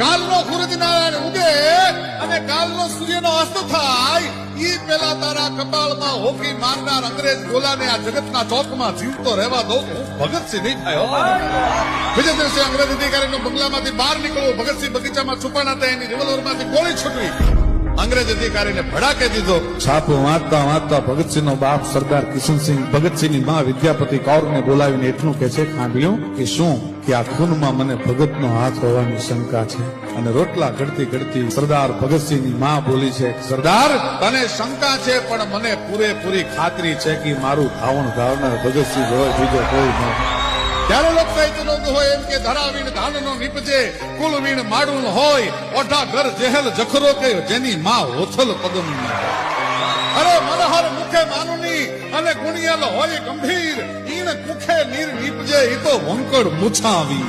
કાલનો સૂરજ નારાયણ ઉગે અને કાલનો સૂર્યનો અસ્ત થાય ઈ પેલા તારા કપાળમાં હોકી મારનાર અંગ્રેજ ગોલાને આ જગતના ચોકમાં જીવતો રહેવા દો. હું ભગતસિંહ નહીં થાય. બીજા દિવસે અંગ્રેજ અધિકારીનો બંગલામાંથી બહાર નીકળવું, ભગતસિંહ બગીચામાં છુપાણા હતા, એની રિવોલ્વરમાંથી ગોળી છૂટવી. અંગ્રેજ અધિકારીને ભડાકે દીધો. છાપો વાંચતા વાંચતા ભગતસિંહનો બાપ સરદાર કિશનસિંહ ભગતસિંહની માં વિદ્યાપતિ કૌરને બોલાવીને એટલું કે છે, ખાંભ્યું કે શું કે આ ખૂનમાં મને ભગતનો હાથ હોવાની શંકા છે. અને રોટલા ઘડતી ઘડતી સરદાર ભગતસિંહની માં બોલી છે, સરદાર તને શંકા છે પણ મને પૂરેપૂરી ખાતરી છે કે મારું ધાવણ ધાવનાર ભગતસિંહ હોય, બીજો કોઈ નહીં. ત્યારે લોક સાહિત્યનો હોય એમ કે ધરાવીણ ધાનનો નીપજે, કુલ વીણ માડું હોય, ઓઢા ઘર જેહેલ જખરો કે જેની માં હોથલ પદમ. અરે મનહર મુખે માનુની અને ગુણિયલ હોય ગંભીર, ઈણ મુખે નીર નીપજે ઈ તો વંકડ મૂછાવી.